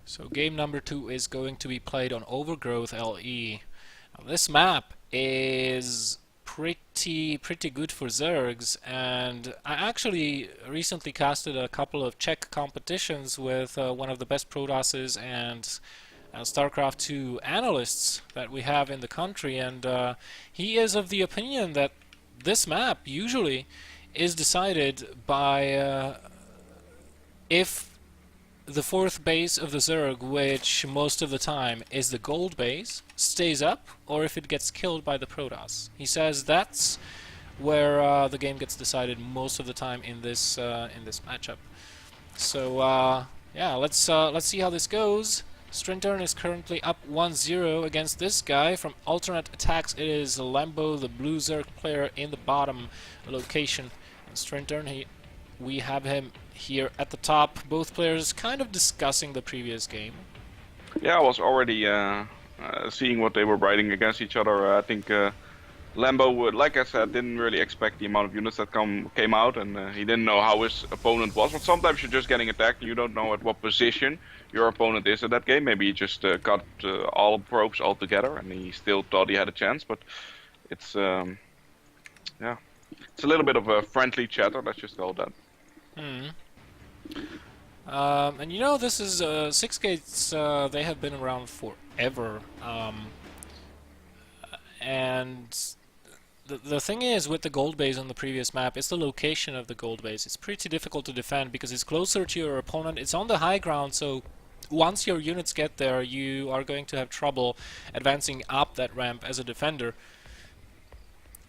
So game number 2 is going to be played on Overgrowth LE. Now, this map is pretty good for Zergs, and I actually recently casted a couple of Czech competitions with one of the best Prodasses and StarCraft 2 analysts that we have in the country, and he is of the opinion that this map usually is decided by if the fourth base of the Zerg, which most of the time is the gold base, stays up, or if it gets killed by the Protoss. He says that's where the game gets decided most of the time in this matchup. So yeah, let's see how this goes. StrinterN is currently up 1-0 against this guy. From alternate attacks, it is Lambo, the blue Zerg player, in the bottom location. And StrinterN, we have him here at the top. Both players kind of discussing the previous game. Yeah, I was already seeing what they were writing against each other. I think Lambo would, like I said, didn't really expect the amount of units that came out, and he didn't know how his opponent was. But sometimes you're just getting attacked, and you don't know at what position your opponent is at that game. Maybe he just got all probes all together, and he still thought he had a chance. But it's yeah, it's a little bit of a friendly chatter. Let's just call it that. And you know, this is 6 gates. They have been around forever, and the thing is with the gold base on the previous map, it's the location of the gold base. It's pretty difficult to defend because it's closer to your opponent. It's on the high ground, so once your units get there, you are going to have trouble advancing up that ramp as a defender.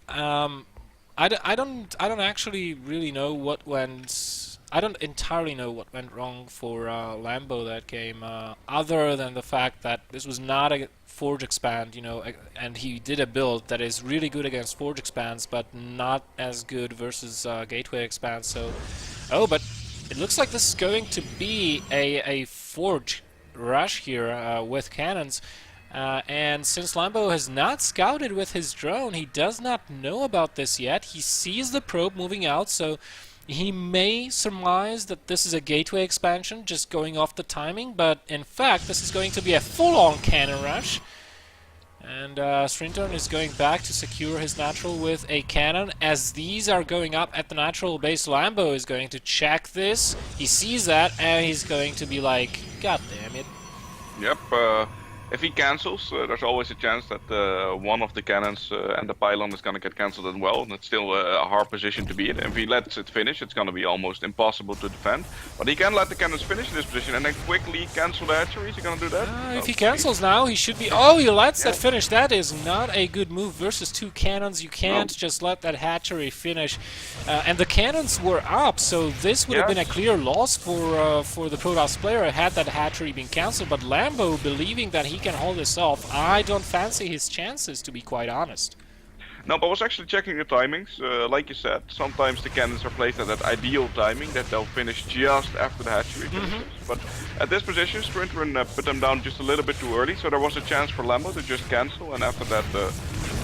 I don't actually really know what went. I don't entirely know what went wrong for Lambo that game, other than the fact that this was not a Forge Expand, you know, and he did a build that is really good against Forge Expands, but not as good versus Gateway Expands. So, oh, but it looks like this is going to be a Forge rush here with cannons. And since Lambo has not scouted with his drone, he does not know about this yet. He sees the probe moving out, so he may surmise that this is a gateway expansion, just going off the timing, but in fact this is going to be a full-on cannon rush. And StrinterN is going back to secure his natural with a cannon. As these are going up at the natural base, Lambo is going to check this. He sees that, and he's going to be like, God damn it. Yep. If he cancels, there's always a chance that one of the cannons and the pylon is going to get cancelled as well, and it's still a hard position to be in. If he lets it finish, it's going to be almost impossible to defend. But he can let the cannons finish in this position and then quickly cancel the hatchery. Is he going to do that? If he cancels now, he should be... Oh, he lets that finish. That is not a good move versus 2 cannons. You can't just let that hatchery finish. And the cannons were up, so this would have been a clear loss for the Protoss player had that hatchery been cancelled. But Lambo, believing that he can hold this off, I don't fancy his chances, to be quite honest. No, but I was actually checking the timings. Like you said, sometimes the cannons are placed at that ideal timing that they'll finish just after the hatchery finishes. But at this position, StrinterN put them down just a little bit too early, so there was a chance for Lambo to just cancel and after that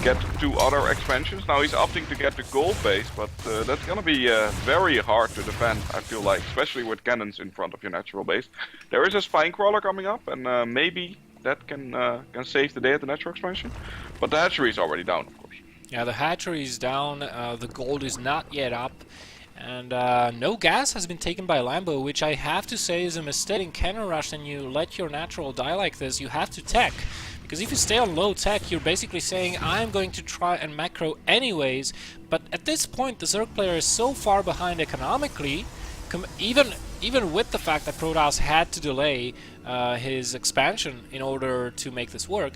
get 2 other expansions. Now he's opting to get the gold base, but that's gonna be very hard to defend, I feel like, especially with cannons in front of your natural base. There is a spine crawler coming up, and maybe that can save the day at the natural expansion. But the hatchery is already down, of course. Yeah, the hatchery is down, the gold is not yet up, and no gas has been taken by Lambo, which I have to say is a mistake. In cannon rush and you let your natural die like this, you have to tech. Because if you stay on low tech, you're basically saying, I'm going to try and macro anyways, but at this point the Zerg player is so far behind economically, even with the fact that Protoss had to delay his expansion in order to make this work,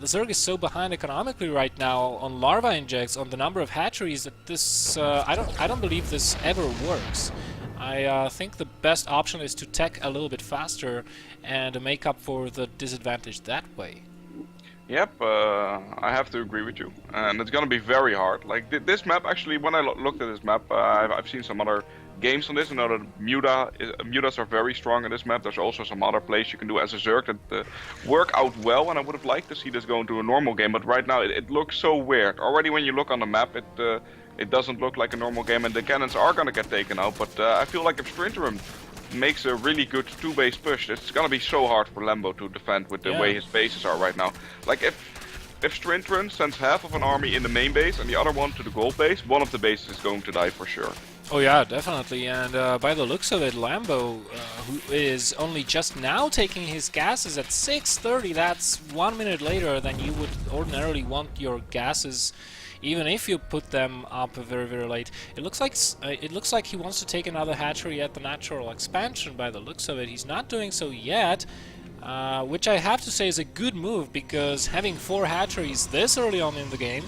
the Zerg is so behind economically right now on larva injects, on the number of hatcheries, that this I don't believe this ever works. I think the best option is to tech a little bit faster and make up for the disadvantage that way. Yep, I have to agree with you, and it's gonna be very hard. Like this map, actually, when I looked at this map, I've seen some other games on this. I know that mutas are very strong in this map. There's also some other plays you can do as a Zerg that work out well, and I would have liked to see this go into a normal game, but right now it looks so weird. Already when you look on the map, it doesn't look like a normal game, and the cannons are gonna get taken out, but I feel like if StrinterN makes a really good two-base push. It's gonna be so hard for Lambo to defend with the way his bases are right now. Like if StrinterN sends half of an army in the main base and the other one to the gold base, one of the bases is going to die for sure. Oh yeah, definitely, and by the looks of it, Lambo, who is only just now taking his gases at 6:30, that's 1 minute later than you would ordinarily want your gases, even if you put them up very, very late. It looks like he wants to take another hatchery at the natural expansion. By the looks of it, he's not doing so yet, which I have to say is a good move, because having 4 hatcheries this early on in the game,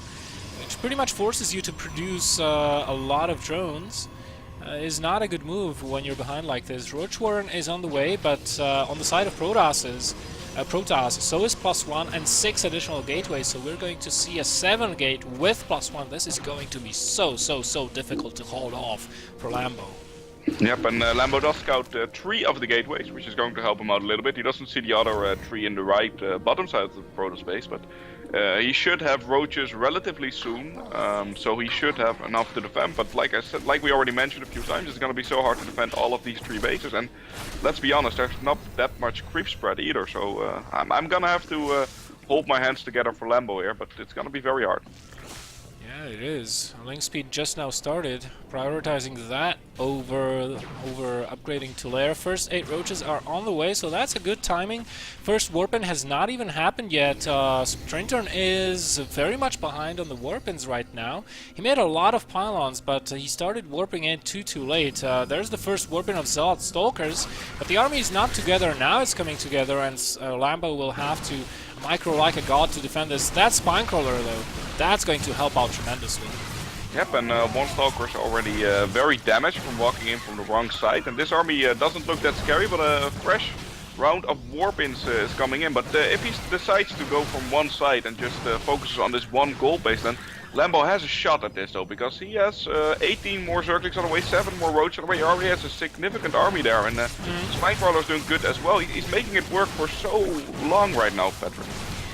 which pretty much forces you to produce a lot of drones, is not a good move when you're behind like this. Roach Warren is on the way, but on the side of Protoss, so is +1 and 6 additional gateways, so we're going to see a 7 gate with +1. This is going to be so difficult to hold off for Lambo. Yep, and Lambo does scout 3 of the gateways, which is going to help him out a little bit. He doesn't see the other 3 in the right bottom side of the Protoss base, but he should have roaches relatively soon, so he should have enough to defend. But like I said, like we already mentioned a few times, it's going to be so hard to defend all of these 3 bases. And let's be honest, there's not that much creep spread either, so I'm going to have to hold my hands together for Lambo here, but it's going to be very hard. Yeah, it is. Link speed just now started, prioritizing that over upgrading to lair. First 8 roaches are on the way, so that's a good timing. First warpin has not even happened yet. StrinterN is very much behind on the warpins right now. He made a lot of pylons, but he started warping in too late. There's the first warpin of Zealot Stalkers, but the army is not together. Now it's coming together, and Lambo will have to micro like a god to defend this. That Spinecrawler, though, that's going to help out tremendously. Yep, and one Stalker is already very damaged from walking in from the wrong side. And this army doesn't look that scary, but a fresh round of warpins is coming in. But if he decides to go from one side and just focuses on this one gold base, then Lambo has a shot at this, though, because he has 18 more Zerglings on the way, 7 more Roach on the way. He already has a significant army there, and Spinecrawler's doing good as well. He's making it work for so long right now, Patrick.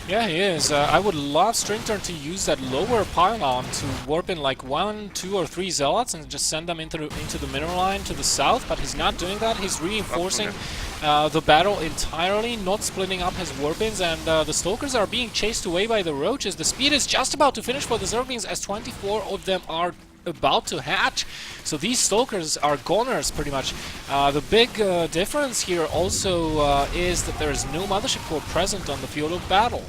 Yeah, he is. I would love StrinterN to use that lower pylon to warp in like 1, 2, or 3 Zealots and just send them into the mineral line to the south, but he's not doing that. He's reinforcing the battle entirely, not splitting up his warpins, and the Stalkers are being chased away by the Roaches. The speed is just about to finish for the Zerglings, as 24 of them are about to hatch. So these Stalkers are goners pretty much. The big difference here also is that there is no Mothership Core present on the field of battle.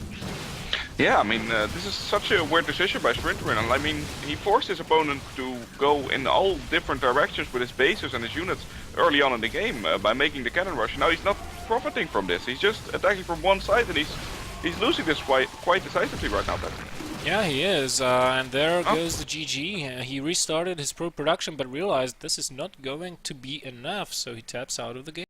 Yeah, I mean, this is such a weird decision by StrinterN, and I mean, he forced his opponent to go in all different directions with his bases and his units early on in the game by making the cannon rush. Now he's not profiting from this. He's just attacking from one side, and he's losing this quite decisively right now, Patrick. Yeah, he is, and there goes the GG. He restarted his pro production, but realized this is not going to be enough, so he taps out of the game.